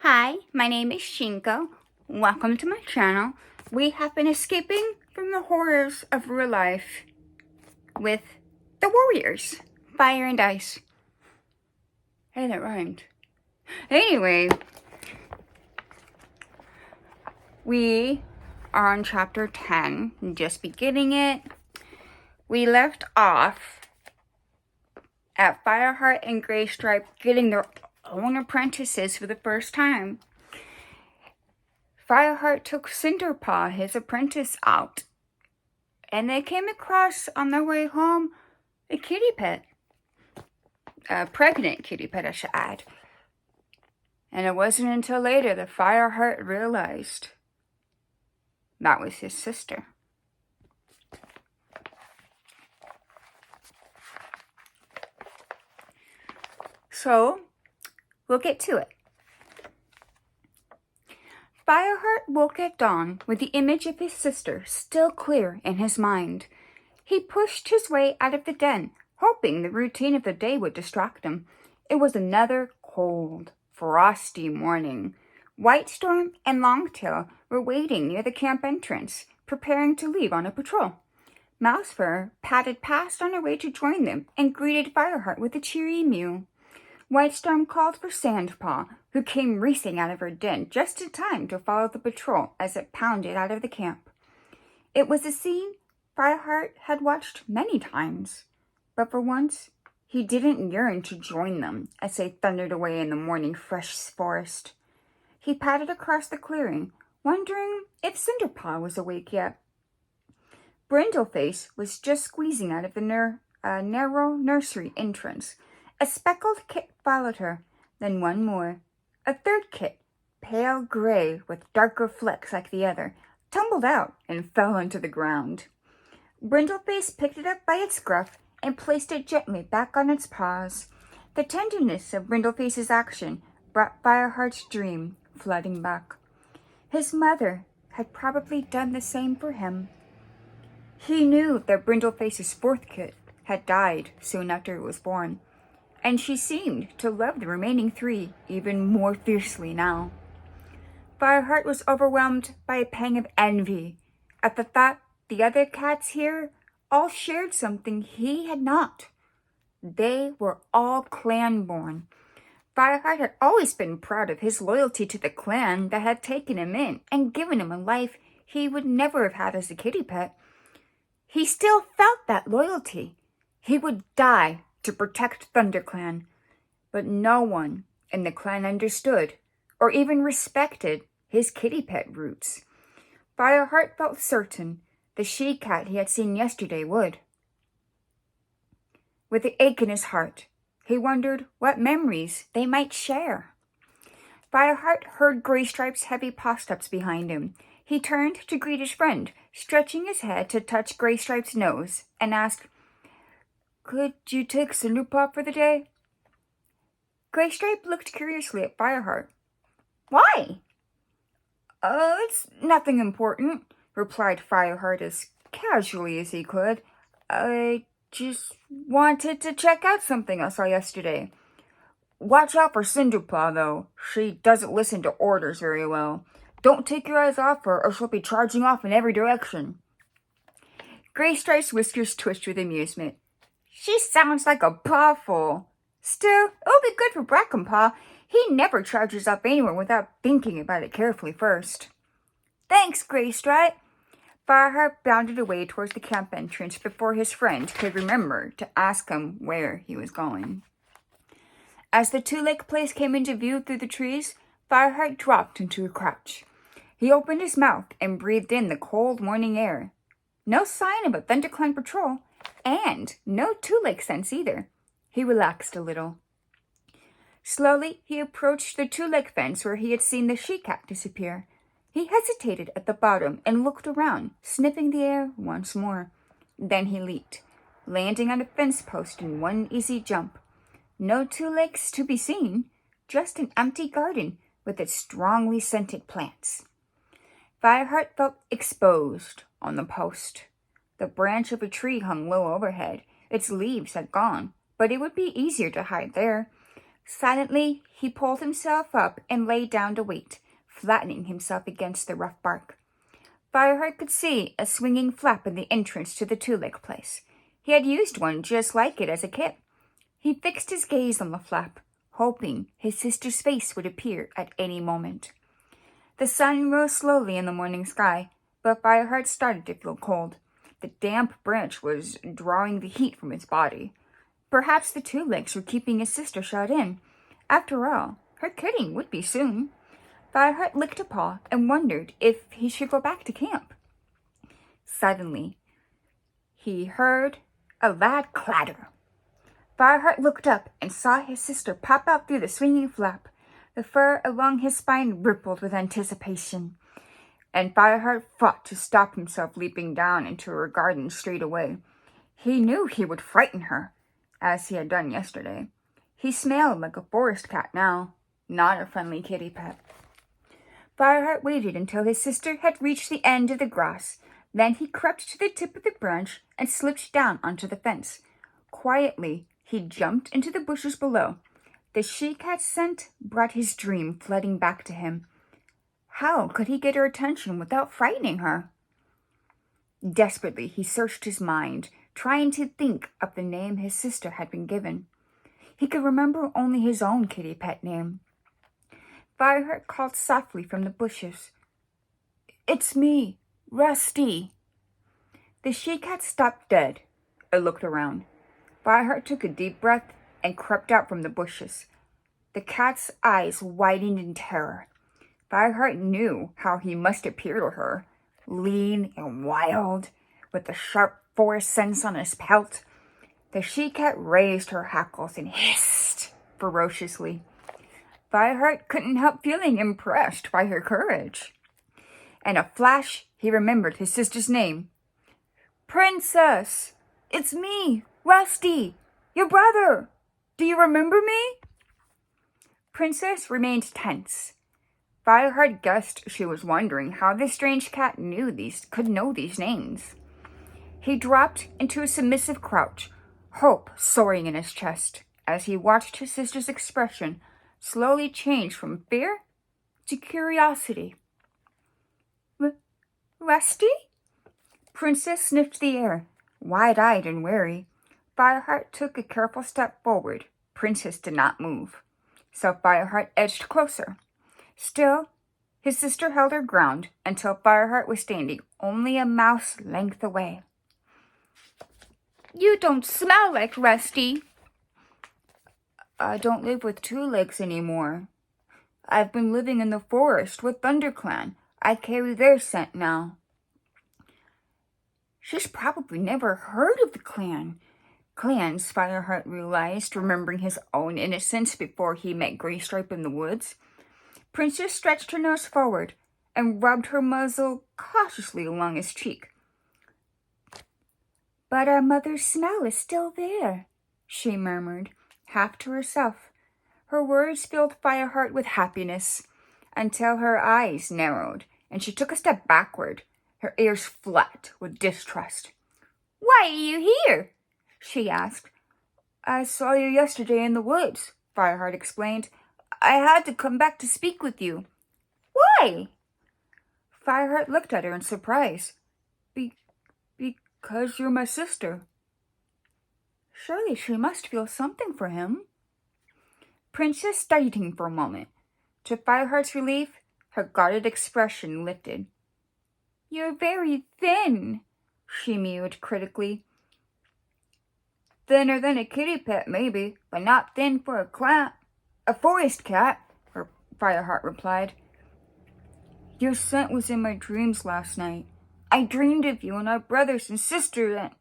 Hi, my name is Shinko. Welcome to my channel. We have been escaping from the horrors of real life with the warriors, fire and ice. Hey, that rhymed. Anyway, we are on chapter 10, just beginning it. We left off at Fireheart and Graystripe getting their own apprentices for the first time. Fireheart took Cinderpaw, his apprentice, out, and they came across on their way home a kitty pet. A pregnant kitty pet, I should add. And it wasn't until later that Fireheart realized that was his sister. So, we'll get to it. Fireheart woke at dawn with the image of his sister still clear in his mind. He pushed his way out of the den, hoping the routine of the day would distract him. It was another cold, frosty morning. Whitestorm and Longtail were waiting near the camp entrance, preparing to leave on a patrol. Mousefur padded past on her way to join them and greeted Fireheart with a cheery mew. Whitestorm called for Sandpaw, who came racing out of her den just in time to follow the patrol as it pounded out of the camp. It was a scene Fireheart had watched many times, but for once he didn't yearn to join them as they thundered away in the morning fresh forest. He padded across the clearing, wondering if Cinderpaw was awake yet. Brindleface was just squeezing out of the narrow nursery entrance. A speckled kit followed her, then one more. A third kit, pale gray with darker flecks like the other, tumbled out and fell onto the ground. Brindleface picked it up by its scruff and placed it gently back on its paws. The tenderness of Brindleface's action brought Fireheart's dream flooding back. His mother had probably done the same for him. He knew that Brindleface's fourth kit had died soon after it was born, and she seemed to love the remaining three even more fiercely now. Fireheart was overwhelmed by a pang of envy at the thought the other cats here all shared something he had not. They were all clan-born. Fireheart had always been proud of his loyalty to the clan that had taken him in and given him a life he would never have had as a kitty pet. He still felt that loyalty. He would die to protect ThunderClan, but no one in the clan understood or even respected his kitty pet roots. Fireheart felt certain the she-cat he had seen yesterday would. With an ache in his heart, he wondered what memories they might share. Fireheart heard Graystripe's heavy paw steps behind him. He turned to greet his friend, stretching his head to touch Graystripe's nose, and asked, "Could you take Cinderpaw for the day?" Graystripe looked curiously at Fireheart. "Why?" It's nothing important," replied Fireheart as casually as he could. "I just wanted to check out something I saw yesterday. Watch out for Cinderpaw, though. She doesn't listen to orders very well. Don't take your eyes off her, or she'll be charging off in every direction." Graystripe's whiskers twitched with amusement. "She sounds like a pawful. Still, it'll be good for Brackenpaw. He never charges up anywhere without thinking about it carefully first." "Thanks, Graystripe." Fireheart bounded away towards the camp entrance before his friend could remember to ask him where he was going. As the two-lake place came into view through the trees, Fireheart dropped into a crouch. He opened his mouth and breathed in the cold morning air. No sign of a ThunderClan patrol, and no two-lake sense either. He relaxed a little. Slowly, he approached the two-lake fence where he had seen the she-cat disappear. He hesitated at the bottom and looked around, sniffing the air once more. Then he leaped, landing on a fence post in one easy jump. No two lakes to be seen, just an empty garden with its strongly scented plants. Fireheart felt exposed on the post. The branch of a tree hung low overhead. Its leaves had gone, but it would be easier to hide there. Silently, he pulled himself up and lay down to wait, flattening himself against the rough bark. Fireheart could see a swinging flap in the entrance to the two-leg place. He had used one just like it as a kit. He fixed his gaze on the flap, hoping his sister's face would appear at any moment. The sun rose slowly in the morning sky, but Fireheart started to feel cold. The damp branch was drawing the heat from his body. Perhaps the two legs were keeping his sister shut in. After all, her kidding would be soon. Fireheart licked a paw and wondered if he should go back to camp. Suddenly, he heard a loud clatter. Fireheart looked up and saw his sister pop out through the swinging flap. The fur along his spine rippled with anticipation, and Fireheart fought to stop himself leaping down into her garden straight away. He knew he would frighten her, as he had done yesterday. He smelled like a forest cat now, not a friendly kitty pet. Fireheart waited until his sister had reached the end of the grass. Then he crept to the tip of the branch and slipped down onto the fence. Quietly, he jumped into the bushes below. The she-cat's scent brought his dream flooding back to him. How could he get her attention without frightening her? Desperately, he searched his mind, trying to think of the name his sister had been given. He could remember only his own kitty pet name. Fireheart called softly from the bushes. "It's me, Rusty." The she-cat stopped dead and looked around. Fireheart took a deep breath and crept out from the bushes. The cat's eyes widened in terror. Fireheart knew how he must appear to her, lean and wild, with the sharp forest scents on his pelt. The she-cat raised her hackles and hissed ferociously. Fireheart couldn't help feeling impressed by her courage. In a flash, he remembered his sister's name. "Princess! It's me, Rusty, your brother. Do you remember me?" Princess remained tense. Fireheart guessed she was wondering how this strange cat could know these names. He dropped into a submissive crouch, hope soaring in his chest, as he watched his sister's expression slowly change from fear to curiosity. "Rusty?" Princess sniffed the air, wide-eyed and wary. Fireheart took a careful step forward. Princess did not move, so Fireheart edged closer. Still, his sister held her ground until Fireheart was standing only a mouse length away. "You don't smell like Rusty." "I don't live with two legs anymore. I've been living in the forest with ThunderClan. I carry their scent now." She's probably never heard of the clans, Fireheart realized, remembering his own innocence before he met Graystripe in the woods. Princess stretched her nose forward and rubbed her muzzle cautiously along his cheek. "But our mother's smell is still there," she murmured, half to herself. Her words filled Fireheart with happiness until her eyes narrowed and she took a step backward, her ears flat with distrust. "Why are you here?" she asked. "I saw you yesterday in the woods," Fireheart explained. "I had to come back to speak with you." "Why?" Fireheart looked at her in surprise. Because you're my sister." Surely she must feel something for him. Princess studied him for a moment. To Fireheart's relief, her guarded expression lifted. "You're very thin," she mewed critically. "Thinner than a kitty pet, maybe, but not thin for a forest cat," Fireheart replied. "Your scent was in my dreams last night. I dreamed of you and our brothers and sisters and..."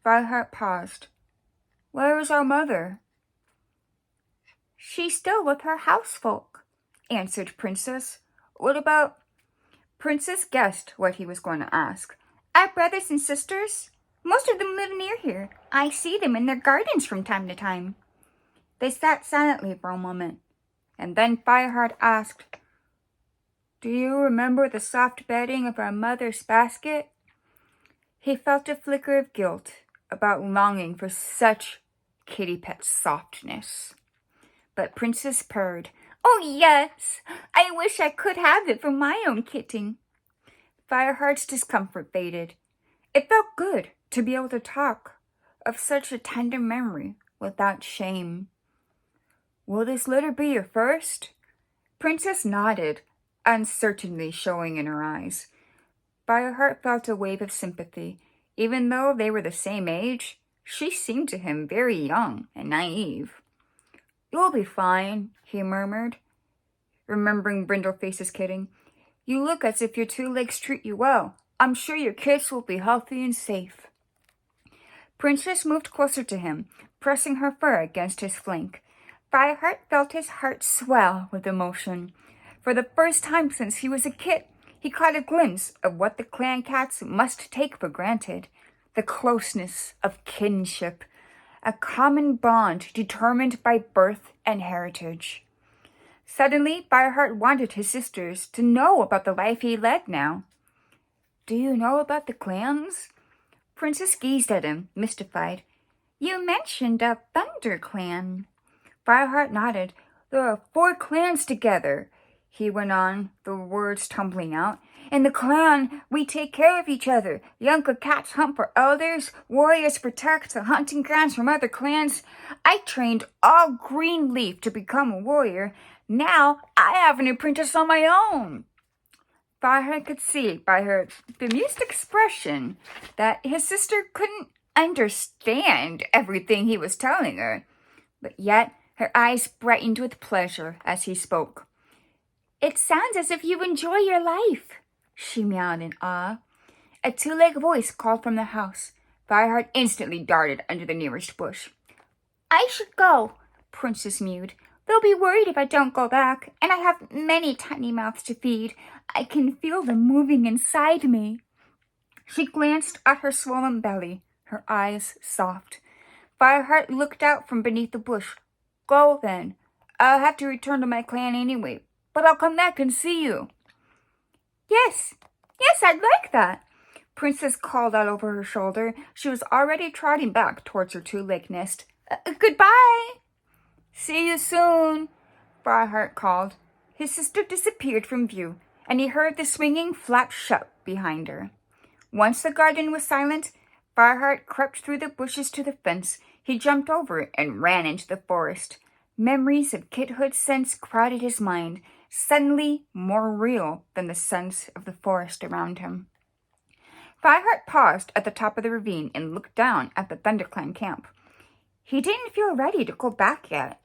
Fireheart paused. "Where is our mother?" "She's still with her housefolk," answered Princess. "What about..." Princess guessed what he was going to ask. "Our brothers and sisters? Most of them live near here. I see them in their gardens from time to time." They sat silently for a moment, and then Fireheart asked, "Do you remember the soft bedding of our mother's basket?" He felt a flicker of guilt about longing for such kitty pet softness. but Princess purred. "Oh, yes, I wish I could have it for my own kitten." Fireheart's discomfort faded. It felt good to be able to talk of such a tender memory without shame. "Will this litter be your first?" Princess nodded, uncertainty showing in her eyes. Fireheart felt a wave of sympathy. Even though they were the same age, she seemed to him very young and naive. "You'll be fine," he murmured, remembering Brindleface's kidding. "You look as if your two legs treat you well. I'm sure your kids will be healthy and safe." Princess moved closer to him, pressing her fur against his flank. Fireheart felt his heart swell with emotion. For the first time since he was a kid, he caught a glimpse of what the clan cats must take for granted: the closeness of kinship, a common bond determined by birth and heritage. Suddenly, Fireheart wanted his sisters to know about the life he led now. "Do you know about the clans?" Princess gazed at him, mystified. "You mentioned a Thunder Clan." Fireheart nodded. "There are 4 clans together," he went on, the words tumbling out. "In the clan, we take care of each other. Younger cats hunt for elders, warriors protect the hunting grounds from other clans. I trained all Greenleaf to become a warrior. Now I have an apprentice on my own." Fireheart could see by her bemused expression that his sister couldn't understand everything he was telling her, but yet her eyes brightened with pleasure as he spoke. "It sounds as if you enjoy your life," she meowed in awe. A 2-legged voice called from the house. Fireheart instantly darted under the nearest bush. "I should go," Princess mewed. "They'll be worried if I don't go back, and I have many tiny mouths to feed. I can feel them moving inside me." She glanced at her swollen belly, her eyes soft. Fireheart looked out from beneath the bush. "Go, then. I'll have to return to my clan anyway, but I'll come back and see you." Yes, I'd like that," Princess called out over her shoulder. She was already trotting back towards her 2-legged nest. Goodbye." "See you soon," Fireheart called. His sister disappeared from view, and he heard the swinging flap shut behind her. Once the garden was silent, Fireheart crept through the bushes to the fence. He jumped over it and ran into the forest. Memories of kidhood scents crowded his mind, suddenly more real than the scents of the forest around him. Fireheart paused at the top of the ravine and looked down at the ThunderClan camp. He didn't feel ready to go back yet.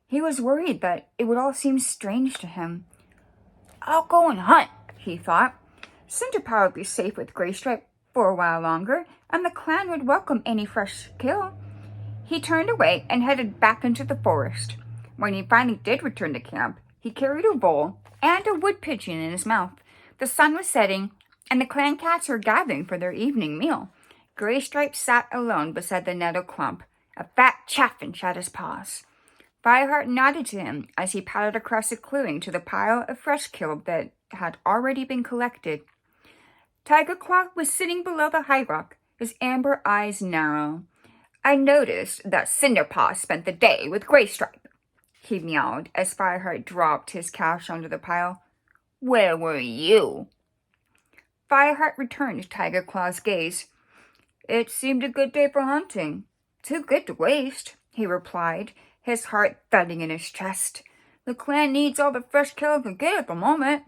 He was worried that it would all seem strange to him. "I'll go and hunt," he thought. Cinderpaw would be safe with Graystripe for a while longer, and the clan would welcome any fresh kill. He turned away and headed back into the forest. When he finally did return to camp, he carried a bowl and a wood pigeon in his mouth. The sun was setting, and the clan cats were gathering for their evening meal. Graystripe sat alone beside the nettle clump, a fat chaffinch at his paws. Fireheart nodded to him as he padded across the clearing to the pile of fresh kill that had already been collected. Tigerclaw was sitting below the high rock, his amber eyes narrow. "I noticed that Cinderpaw spent the day with Graystripe," he meowed as Fireheart dropped his cache onto the pile. "Where were you?" Fireheart returned Tigerclaw's gaze. "It seemed a good day for hunting. Too good to waste," he replied, his heart thudding in his chest. "The clan needs all the fresh kill it can get at the moment."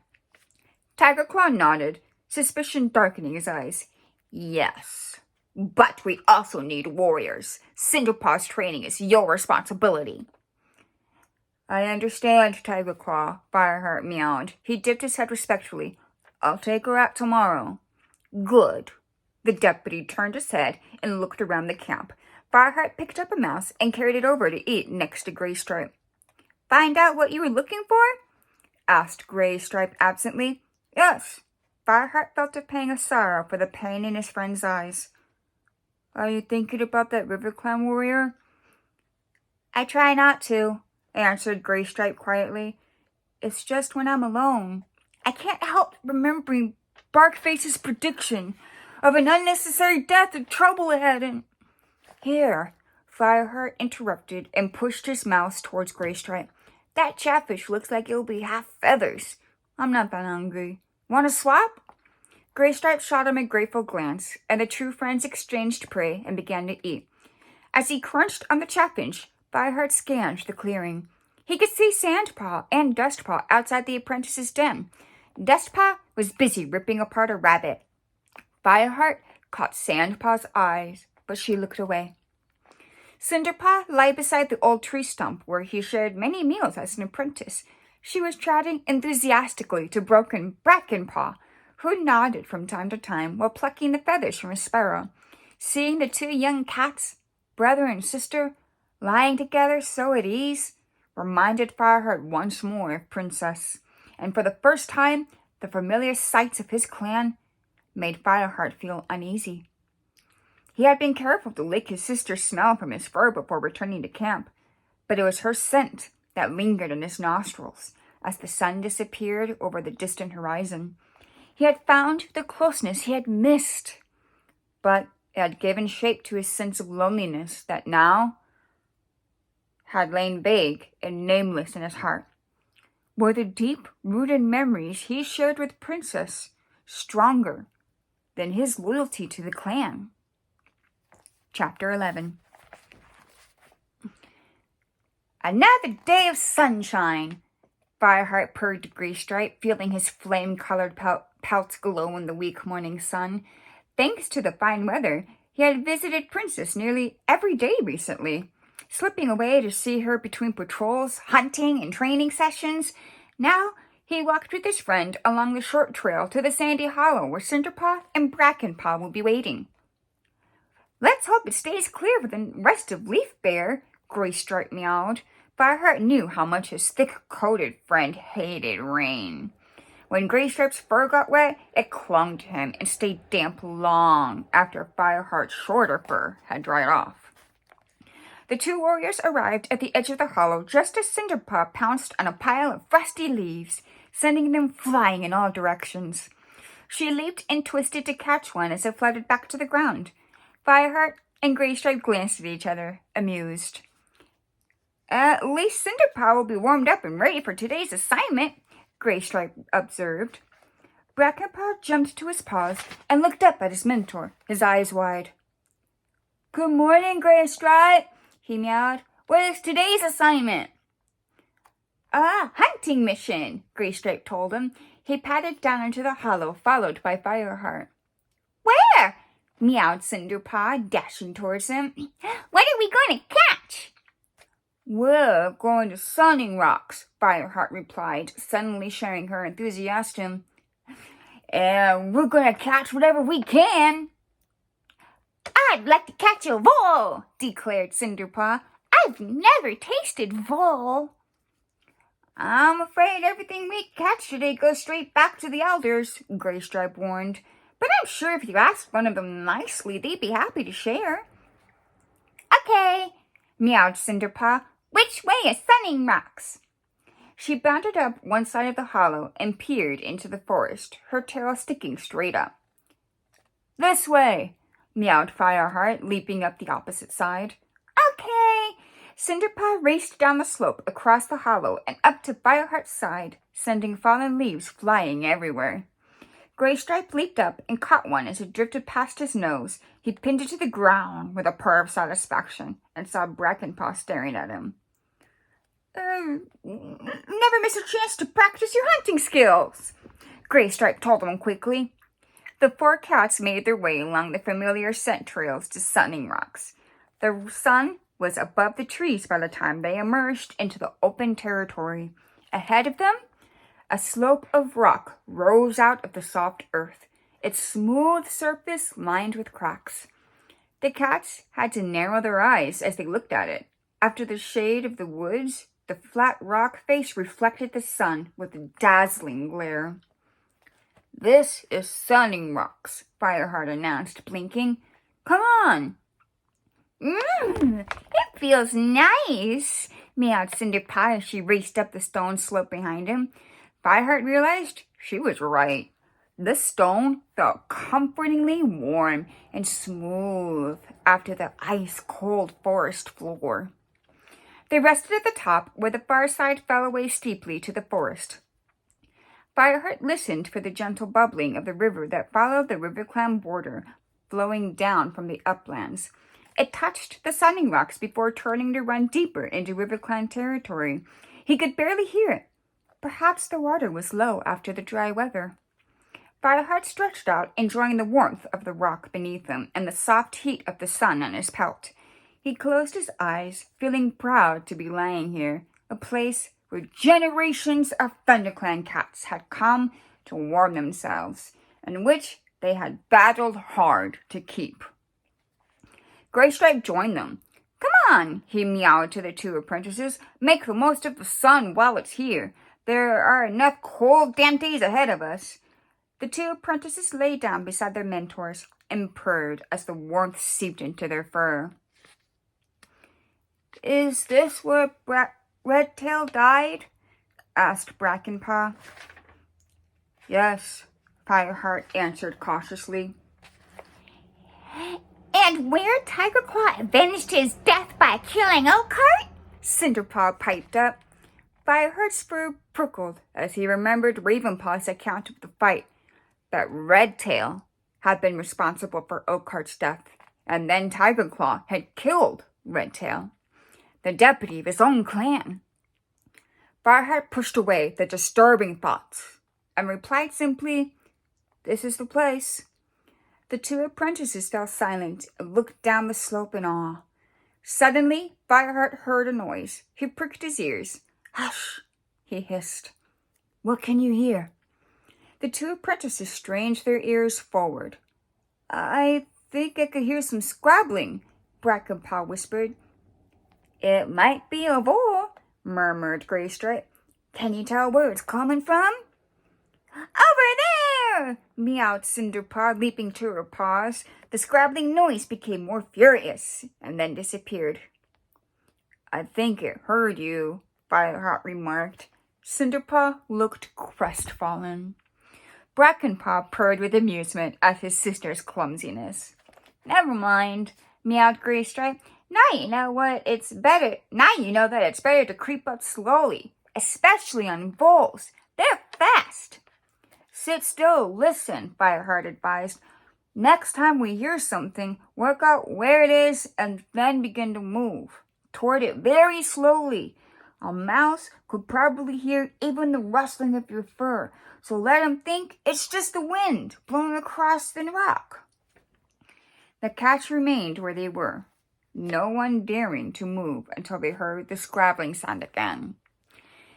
Tigerclaw nodded, suspicion darkening his eyes. "Yes, but we also need warriors. Cinderpaw's training is your responsibility." "I understand, Tigerclaw," Fireheart meowed. He dipped his head respectfully. "I'll take her out tomorrow." "Good." The deputy turned his head and looked around the camp. Fireheart picked up a mouse and carried it over to eat next to Graystripe. "Find out what you were looking for?" asked Graystripe absently. "Yes." Fireheart felt a pang of sorrow for the pain in his friend's eyes. "Are you thinking about that RiverClan warrior?" "I try not to," answered Graystripe quietly. "It's just when I'm alone. I can't help remembering Barkface's prediction of an unnecessary death and trouble ahead, and..." Here, Fireheart interrupted and pushed his mouse towards Graystripe. That catfish looks like it'll be half feathers. I'm not that hungry. Want to swap? Graystripe shot him a grateful glance, and the two friends exchanged prey and began to eat. As he crunched on the chaffinch, Fireheart scanned the clearing. He could see Sandpaw and Dustpaw outside the apprentice's den. Dustpaw was busy ripping apart a rabbit. Fireheart caught Sandpaw's eyes, but she looked away. Cinderpaw lay beside the old tree stump where he shared many meals as an apprentice. She was chatting enthusiastically to broken Brackenpaw, who nodded from time to time while plucking the feathers from a sparrow. Seeing the two young cats, brother and sister, lying together so at ease, reminded Fireheart once more of Princess, and for the first time, the familiar sights of his clan made Fireheart feel uneasy. He had been careful to lick his sister's smell from his fur before returning to camp, but it was her scent that lingered in his nostrils as the sun disappeared over the distant horizon. He had found the closeness he had missed, but it had given shape to his sense of loneliness that now had lain vague and nameless in his heart. Were the deep-rooted memories he shared with Princess stronger than his loyalty to the clan? Chapter 11. Another day of sunshine, Fireheart purred to Graystripe, feeling his flame-colored pelts glow in the weak morning sun. Thanks to the fine weather, he had visited Princess nearly every day recently, slipping away to see her between patrols, hunting, and training sessions. Now he walked with his friend along the short trail to the sandy hollow where Cinderpaw and Brackenpaw would be waiting. Let's hope it stays clear for the rest of Leaf Bear, Graystripe meowed. Fireheart knew how much his thick-coated friend hated rain. When Graystripe's fur got wet, it clung to him and stayed damp long after Fireheart's shorter fur had dried off. The two warriors arrived at the edge of the hollow just as Cinderpaw pounced on a pile of rusty leaves, sending them flying in all directions. She leaped and twisted to catch one as it fluttered back to the ground. Fireheart and Graystripe glanced at each other, amused. At least Cinderpaw will be warmed up and ready for today's assignment, Graystripe observed. Brackenpaw jumped to his paws and looked up at his mentor, his eyes wide. Good morning, Graystripe, he meowed. What is today's assignment? A hunting mission, Graystripe told him. He padded down into the hollow, followed by Fireheart. Where? Meowed Cinderpaw, dashing towards him. What are we going to catch? We're going to Sunning Rocks, Fireheart replied, suddenly sharing her enthusiasm. And we're going to catch whatever we can. I'd like to catch a vole, declared Cinderpaw. I've never tasted vole. I'm afraid everything we catch today goes straight back to the elders, Graystripe warned. But I'm sure if you asked one of them nicely, they'd be happy to share. Okay, meowed Cinderpaw. Which way is Sunning Rocks? She bounded up one side of the hollow and peered into the forest, her tail sticking straight up. This way, meowed Fireheart, leaping up the opposite side. Okay. Cinderpaw raced down the slope across the hollow and up to Fireheart's side, sending fallen leaves flying everywhere. Graystripe leaped up and caught one as it drifted past his nose. He pinned it to the ground with a purr of satisfaction and saw Brackenpaw staring at him. Never miss a chance to practice your hunting skills, Graystripe told him quickly. The four cats made their way along the familiar scent trails to Sunning Rocks. The sun was above the trees by the time they emerged into the open territory. Ahead of them, a slope of rock rose out of the soft earth, its smooth surface lined with cracks. The cats had to narrow their eyes as they looked at it. After the shade of the woods, the flat rock face reflected the sun with a dazzling glare. This is Sunning Rocks, Fireheart announced, blinking. Come on. It feels nice, meowed Cinderpaw as she raced up the stone slope behind him. Fireheart realized she was right. The stone felt comfortingly warm and smooth after the ice-cold forest floor. They rested at the top, where the far side fell away steeply to the forest. Fireheart listened for the gentle bubbling of the river that followed the river-clam border, flowing down from the uplands. It touched the sunning rocks before turning to run deeper into river-clam territory. He could barely hear it. Perhaps the water was low after the dry weather. Fireheart stretched out, enjoying the warmth of the rock beneath him and the soft heat of the sun on his pelt. He closed his eyes, feeling proud to be lying here, a place where generations of ThunderClan cats had come to warm themselves, and which they had battled hard to keep. Graystripe joined them. "Come on," he meowed to the two apprentices. "Make the most of the sun while it's here. There are enough cold, damp days ahead of us." The two apprentices lay down beside their mentors and purred as the warmth seeped into their fur. "Is this where Redtail died?" asked Brackenpaw. "Yes," Fireheart answered cautiously. "And where Tigerclaw avenged his death by killing Oakheart?" Cinderpaw piped up. Fireheart's fur prickled as he remembered Ravenpaw's account of the fight, that Redtail had been responsible for Oakheart's death, and then Tigerclaw had killed Redtail, the deputy of his own clan. Fireheart pushed away the disturbing thoughts and replied simply, "This is the place." The two apprentices fell silent and looked down the slope in awe. Suddenly, Fireheart heard a noise. He pricked his ears. "Hush," he hissed. "What can you hear?" The two apprentices strained their ears forward. "I think I could hear some scrabbling," Brackenpaw whispered. "It might be a vole," murmured Graystripe. "Can you tell where it's coming from?" "Over there!" meowed Cinderpaw, leaping to her paws. The scrabbling noise became more furious and then disappeared. "I think it heard you," Fireheart remarked. Cinderpaw looked crestfallen. Brackenpaw purred with amusement at his sister's clumsiness. "Never mind," meowed Graystripe. Now you know that it's better to creep up slowly, especially on voles. They're fast." "Sit still, listen," Fireheart advised. "Next time we hear something, work out where it is and then begin to move toward it very slowly. A mouse could probably hear even the rustling of your fur, so let him think it's just the wind blowing across the rock." The cats remained where they were, no one daring to move until they heard the scrabbling sound again.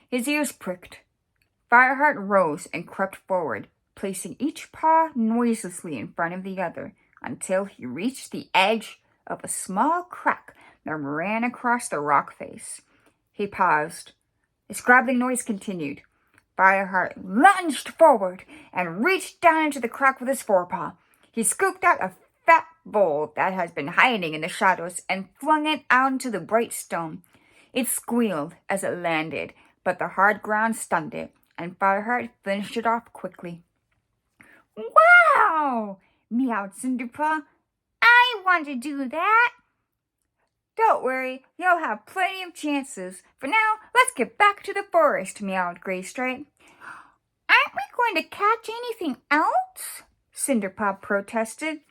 His ears pricked. Fireheart rose and crept forward, placing each paw noiselessly in front of the other until he reached the edge of a small crack that ran across the rock face. He paused. The scrabbling noise continued. Fireheart lunged forward and reached down into the crack with his forepaw. He scooped out a fat vole that had been hiding in the shadows and flung it out into the bright stone. It squealed as it landed, but the hard ground stunned it, and Fireheart finished it off quickly. "Wow!" meowed Cinderpaw. "I want to do that." "Don't worry, you'll have plenty of chances. For now, let's get back to the forest," meowed Graystripe. "Aren't we going to catch anything else?" Cinderpaw protested.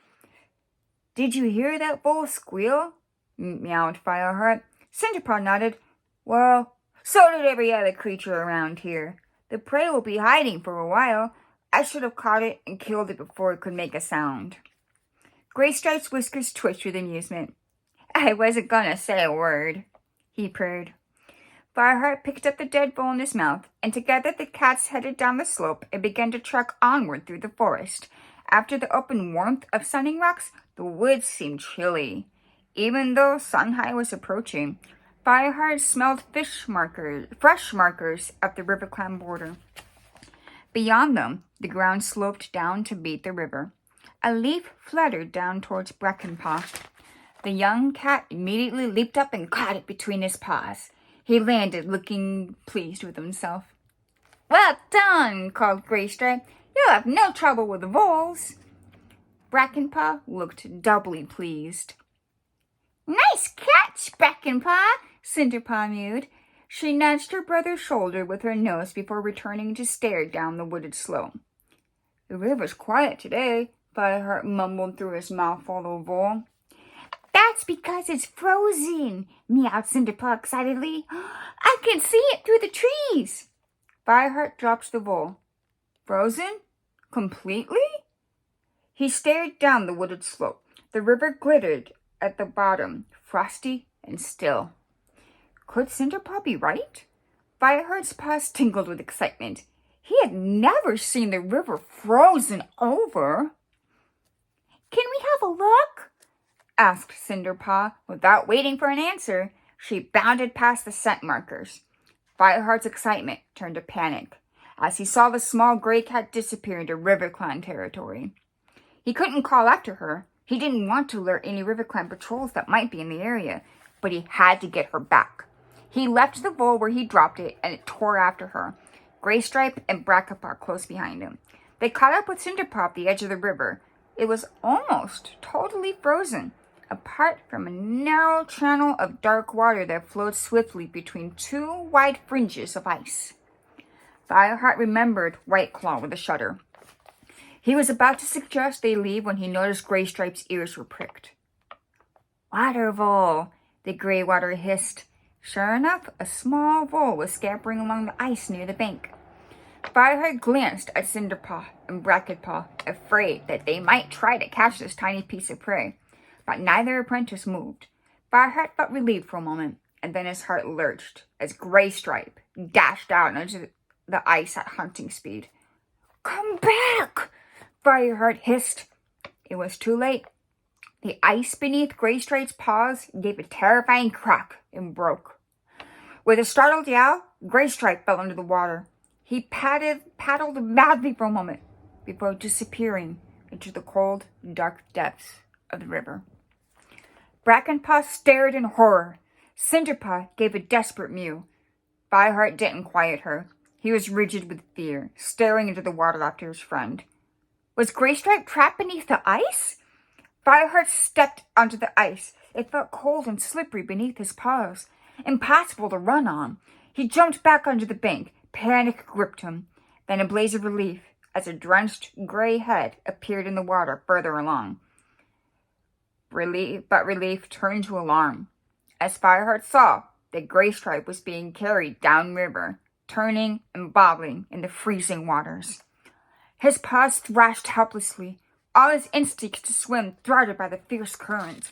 "Did you hear that vole squeal?" meowed Fireheart. Cinderpaw nodded. "Well, so did every other creature around here. The prey will be hiding for a while. I should have caught it and killed it before it could make a sound." Graystripe's whiskers twitched with amusement. "I wasn't gonna say a word," he purred. Fireheart picked up the dead vole in his mouth, and together the cats headed down the slope and began to trek onward through the forest. After the open warmth of Sunning Rocks, the woods seemed chilly. Even though Sunhigh was approaching, Fireheart smelled fresh markers at the river-clam border. Beyond them, the ground sloped down to meet the river. A leaf fluttered down towards Brackenpaw. The young cat immediately leaped up and caught it between his paws. He landed, looking pleased with himself. "Well done," called Graystripe. You'll have no trouble with the voles. Brackenpaw looked doubly pleased. Nice catch, Brackenpaw, Cinderpaw mewed. She nudged her brother's shoulder with her nose before returning to stare down the wooded slope. The river's quiet today, Fireheart mumbled through his mouthful of vole. That's because it's frozen, meowed Cinderpaw excitedly. I can see it through the trees. Fireheart dropped the vole. Frozen? Completely? He stared down the wooded slope. The river glittered at the bottom, frosty and still. Could Cinderpaw be right? Fireheart's paws tingled with excitement. He had never seen the river frozen over. Can we have a look? Asked Cinderpaw. Without waiting for an answer, she bounded past the scent markers. Fireheart's excitement turned to panic as he saw the small gray cat disappear into RiverClan territory. He couldn't call after her. He didn't want to alert any RiverClan patrols that might be in the area, but he had to get her back. He left the vole where he dropped it, and it tore after her. Graystripe and Brackenpaw close behind him. They caught up with Cinderpaw at the edge of the river. It was almost totally frozen, apart from a narrow channel of dark water that flowed swiftly between two wide fringes of ice. Fireheart remembered Whiteclaw with a shudder. He was about to suggest they leave when he noticed Graystripe's ears were pricked. Water vole, the gray water hissed. Sure enough, a small vole was scampering along the ice near the bank. Fireheart glanced at Cinderpaw and Brackenpaw, afraid that they might try to catch this tiny piece of prey, but neither apprentice moved. Fireheart felt relieved for a moment, and then his heart lurched as Graystripe dashed out onto the ice at hunting speed. Come back! Fireheart hissed. It was too late. The ice beneath Graystripe's paws gave a terrifying crack and broke. With a startled yowl, Graystripe fell into the water. He paddled madly for a moment before disappearing into the cold, dark depths of the river. Brackenpaw stared in horror. Cinderpaw gave a desperate mew. Fireheart didn't quiet her. He was rigid with fear, staring into the water after his friend. Was Graystripe trapped beneath the ice? Fireheart stepped onto the ice. It felt cold and slippery beneath his paws, impossible to run on. He jumped back onto the bank. Panic gripped him. Then a blaze of relief as a drenched gray head appeared in the water further along. Relief turned to alarm as Fireheart saw that Graystripe was being carried downriver, turning and bobbling in the freezing waters. His paws thrashed helplessly, all his instincts to swim thwarted by the fierce current.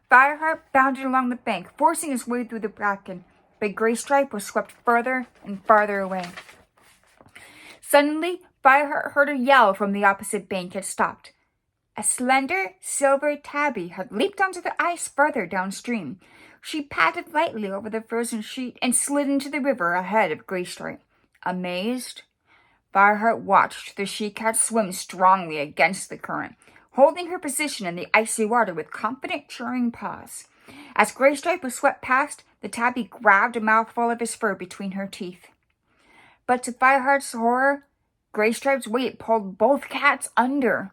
Fireheart bounded along the bank, forcing his way through the bracken, but Graystripe was swept further and farther away. Suddenly, Fireheart heard a yell from the opposite bank had stopped. A slender, silver tabby had leaped onto the ice further downstream. She padded lightly over the frozen sheet and slid into the river ahead of Graystripe. Amazed, Fireheart watched the she-cat swim strongly against the current, holding her position in the icy water with confident, churring paws. As Graystripe was swept past, the tabby grabbed a mouthful of his fur between her teeth. But to Fireheart's horror, Graystripe's weight pulled both cats under.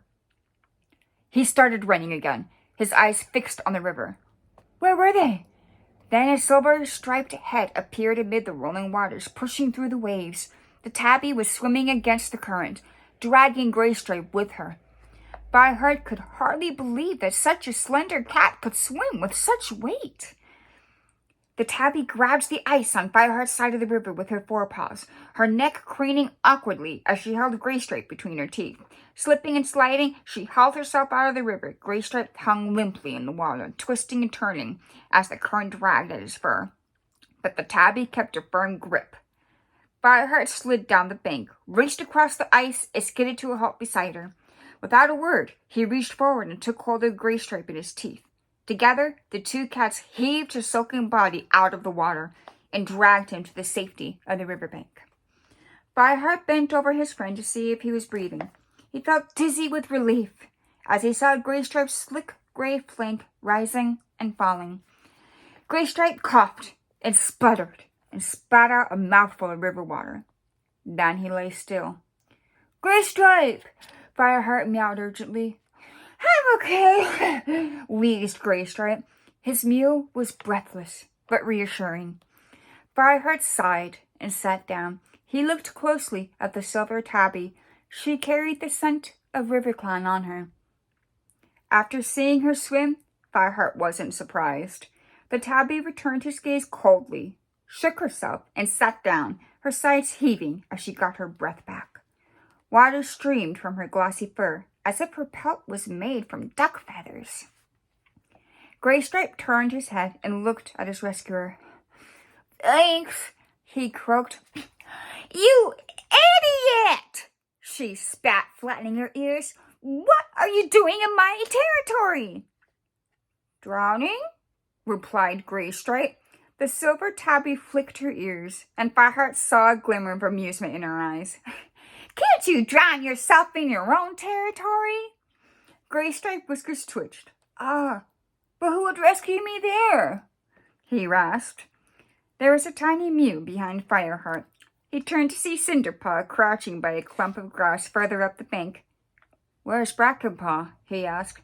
He started running again, his eyes fixed on the river. Where were they? Then a silver-striped head appeared amid the rolling waters, pushing through the waves. The tabby was swimming against the current, dragging Graystripe with her. Fireheart could hardly believe that such a slender cat could swim with such weight. The tabby grabbed the ice on Fireheart's side of the river with her forepaws, her neck craning awkwardly as she held Graystripe between her teeth. Slipping and sliding, she hauled herself out of the river. Graystripe hung limply in the water, twisting and turning as the current dragged at his fur. But the tabby kept a firm grip. Fireheart slid down the bank, raced across the ice, and skidded to a halt beside her. Without a word, he reached forward and took hold of Graystripe in his teeth. Together, the two cats heaved his soaking body out of the water and dragged him to the safety of the riverbank. Fireheart bent over his friend to see if he was breathing. He felt dizzy with relief as he saw Graystripe's slick gray flank rising and falling. Graystripe coughed and sputtered and spat out a mouthful of river water. Then he lay still. Graystripe! Fireheart meowed urgently. I'm okay, wheezed Graystripe. His mew was breathless, but reassuring. Fireheart sighed and sat down. He looked closely at the silver tabby. She carried the scent of RiverClan on her. After seeing her swim, Fireheart wasn't surprised. The tabby returned his gaze coldly, shook herself, and sat down, her sides heaving as she got her breath back. Water streamed from her glossy fur, as if her pelt was made from duck feathers. Graystripe turned his head and looked at his rescuer. Thanks, he croaked. You idiot! She spat, flattening her ears. What are you doing in my territory? Drowning? Replied Graystripe. The silver tabby flicked her ears, and Fireheart saw a glimmer of amusement in her eyes. Can't you drown yourself in your own territory? Graystripe whiskers twitched. But who would rescue me there? He rasped. There was a tiny mew behind Fireheart. He turned to see Cinderpaw crouching by a clump of grass further up the bank. Where's Brackenpaw? He asked.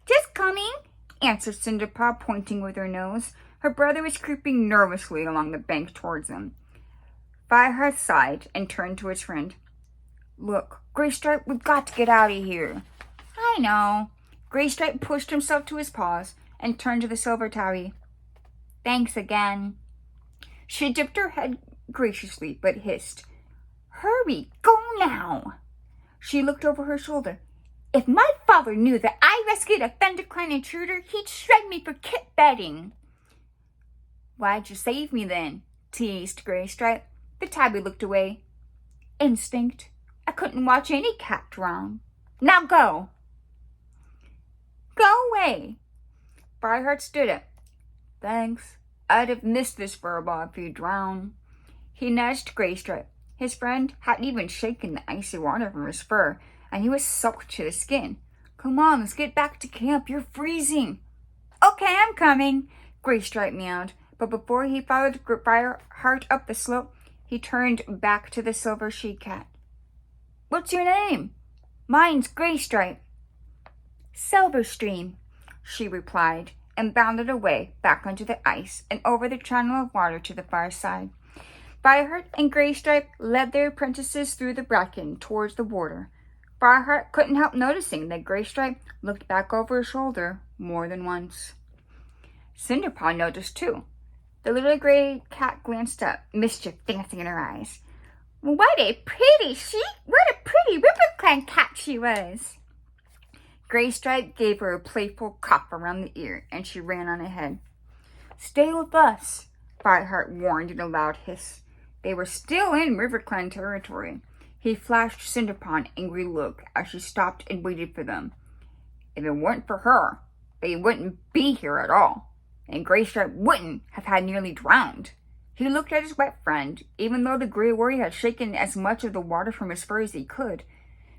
Just coming, answered Cinderpaw, pointing with her nose. Her brother was creeping nervously along the bank towards them. Fireheart sighed and turned to his friend. Look, Graystripe, we've got to get out of here. I know. Graystripe pushed himself to his paws and turned to the silver tabby. Thanks again. She dipped her head graciously, but hissed. Hurry, go now. She looked over her shoulder. If my father knew that I rescued a ThunderClan intruder, he'd shred me for kit betting. Why'd you save me then? Teased Graystripe. The tabby looked away. Instinct. I couldn't watch any cat drown. Now go. Go away. Fireheart stood up. Thanks. I'd have missed this furball if you drowned. He nudged Graystripe. His friend hadn't even shaken the icy water from his fur, and he was soaked to the skin. Come on, let's get back to camp. You're freezing. Okay, I'm coming, Graystripe meowed. But before he followed Fireheart up the slope, he turned back to the silver she-cat. What's your name? Mine's Graystripe. Silverstream, she replied, and bounded away back onto the ice and over the channel of water to the far side. Fireheart and Graystripe led their apprentices through the bracken towards the water. Fireheart couldn't help noticing that Graystripe looked back over his shoulder more than once. Cinderpaw noticed too. The little gray cat glanced up, mischief dancing in her eyes. What a pretty RiverClan cat she was. Graystripe gave her a playful cuff around the ear, and she ran on ahead. Stay with us, Fireheart warned in a loud hiss. They were still in RiverClan territory. He flashed Cinderpaw an angry look as she stopped and waited for them. If it weren't for her, they wouldn't be here at all, and Graystripe wouldn't have had nearly drowned. He looked at his wet friend, even though the gray warrior had shaken as much of the water from his fur as he could.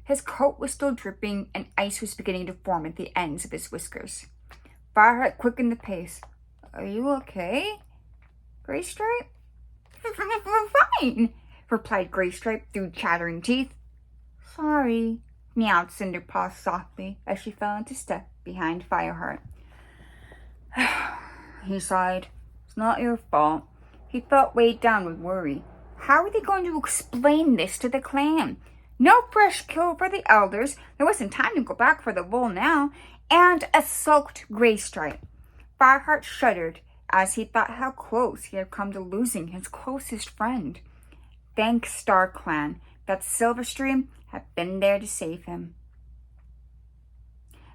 His coat was still dripping, and ice was beginning to form at the ends of his whiskers. Fireheart quickened the pace. Are you okay, Graystripe? Fine, replied Graystripe through chattering teeth. Sorry, meowed Cinderpaw softly as she fell into step behind Fireheart. He sighed. It's not your fault. He felt weighed down with worry. How were they going to explain this to the clan? No fresh kill for the elders. There wasn't time to go back for the wool now. And a sulked Graystripe. Fireheart shuddered as he thought how close he had come to losing his closest friend. Thanks, StarClan, that Silverstream had been there to save him.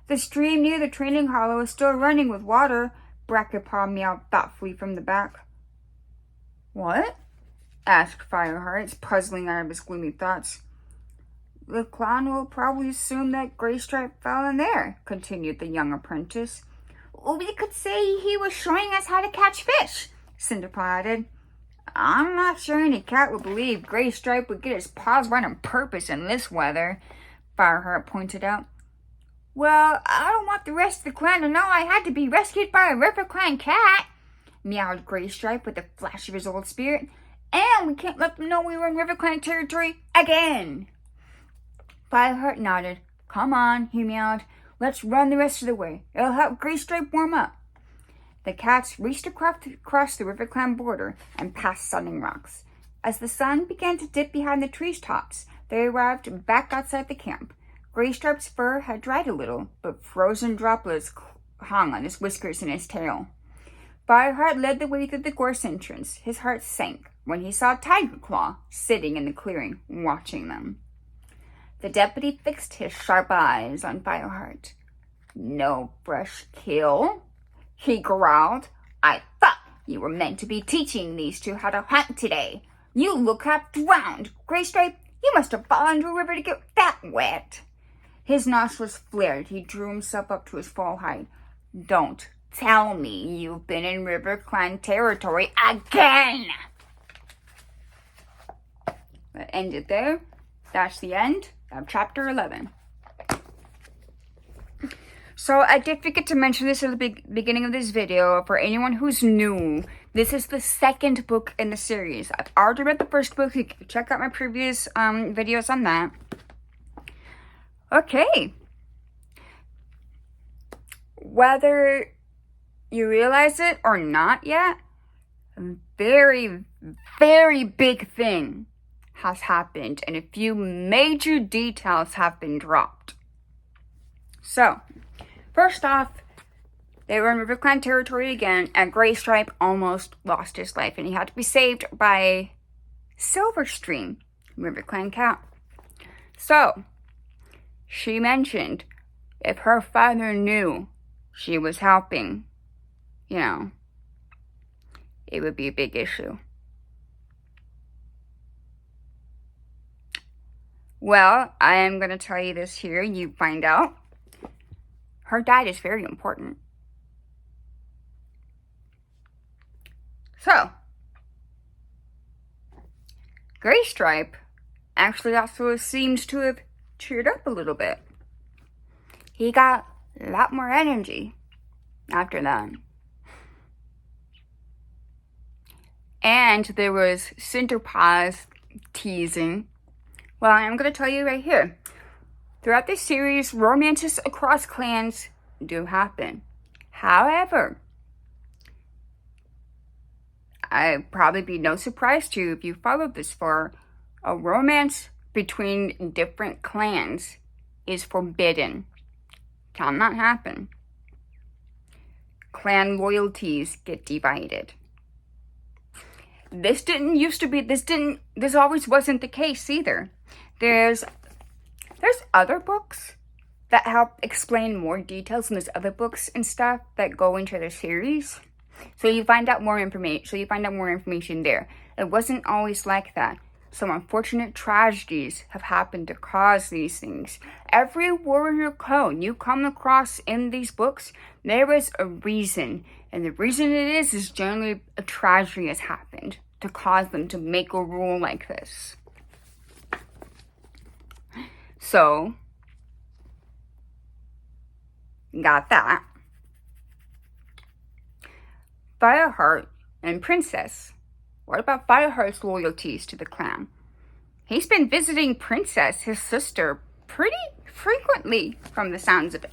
The stream near the training hollow is still running with water, Brackenpaw meowed thoughtfully from the back. What? Asked Fireheart, puzzling out of his gloomy thoughts. The clan will probably assume that Graystripe fell in there, continued the young apprentice. We could say he was showing us how to catch fish, Cinderpaw added. I'm not sure any cat would believe Graystripe would get his paws wet on purpose in this weather, Fireheart pointed out. Well, I don't want the rest of the clan to know I had to be rescued by a RiverClan cat, meowed Graystripe with a flash of his old spirit. And we can't let them know we were in RiverClan territory again. Fireheart nodded. Come on, he meowed. Let's run the rest of the way. It'll help Graystripe warm up. The cats raced across the River Clan border and past Sunning Rocks. As the sun began to dip behind the trees' tops, they arrived back outside the camp. Graystripe's fur had dried a little, but frozen droplets hung on his whiskers and his tail. Fireheart led the way through the gorse entrance. His heart sank when he saw Tiger Claw sitting in the clearing, watching them. The deputy fixed his sharp eyes on Fireheart. No fresh kill? He growled. I thought you were meant to be teaching these two how to hunt today. You look half drowned. Graystripe, you must have fallen into a river to get that wet. His nostrils flared. He drew himself up to his full height. Don't tell me you've been in River Clan territory again. That ended there. That's the end of chapter 11. So I did forget to mention this at the beginning of this video. For anyone who's new, this is the second book in the series. I've already read the first book. You can check out my previous videos on that. Okay. Whether you realize it or not yet, a very, very big thing has happened, and a few major details have been dropped. So, first off, they were in River Clan territory again, and Graystripe almost lost his life, and he had to be saved by Silverstream, River Clan cat. So, she mentioned if her father knew she was helping, it would be a big issue. Well, I am going to tell you this here. You find out. Her dad is very important. So, Graystripe actually also seems to have cheered up a little bit. He got a lot more energy after that. And there was Cinderpaws teasing. Well, I'm going to tell you right here. Throughout this series, romances across clans do happen. However, I'd probably be no surprise to you if you followed this far. A romance between different clans is forbidden. Cannot happen. Clan loyalties get divided. This always wasn't the case either. There's other books that help explain more details, and there's other books and stuff that go into the series. So you find out more information there. It wasn't always like that. Some unfortunate tragedies have happened to cause these things. Every warrior code you come across in these books, there is a reason. And the reason it is generally a tragedy has happened to cause them to make a rule like this. So, got that. Fireheart and Princess. What about Fireheart's loyalties to the clan? He's been visiting Princess, his sister, pretty frequently from the sounds of it.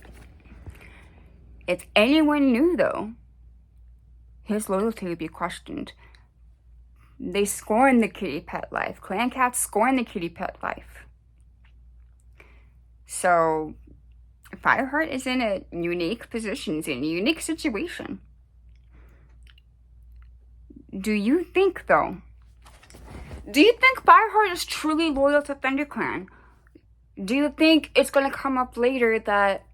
If anyone knew, though, his loyalty would be questioned. They scorn the kitty pet life. Clan cats scorn the kitty pet life. So, Fireheart is in a unique position, is in a unique situation. Do you think Fireheart is truly loyal to ThunderClan? Do you think it's going to come up later that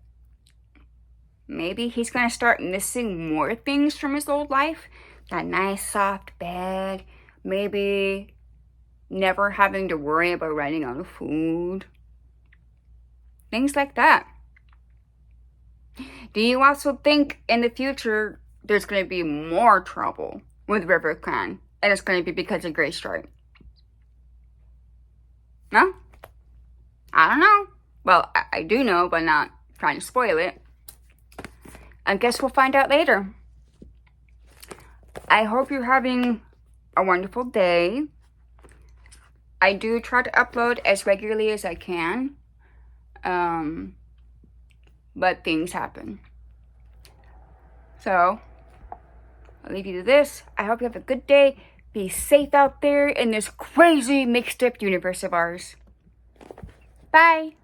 maybe he's going to start missing more things from his old life? That nice soft bed, maybe never having to worry about running out of food. Things like that. Do you also think in the future there's going to be more trouble with River Clan, and it's going to be because of Graystripe? No? I don't know. Well, I do know, but not trying to spoil it. I guess we'll find out later. I hope you're having a wonderful day. I do try to upload as regularly as I can. But things happen. So, I'll leave you to this. I hope you have a good day. Be safe out there in this crazy mixed up universe of ours. Bye.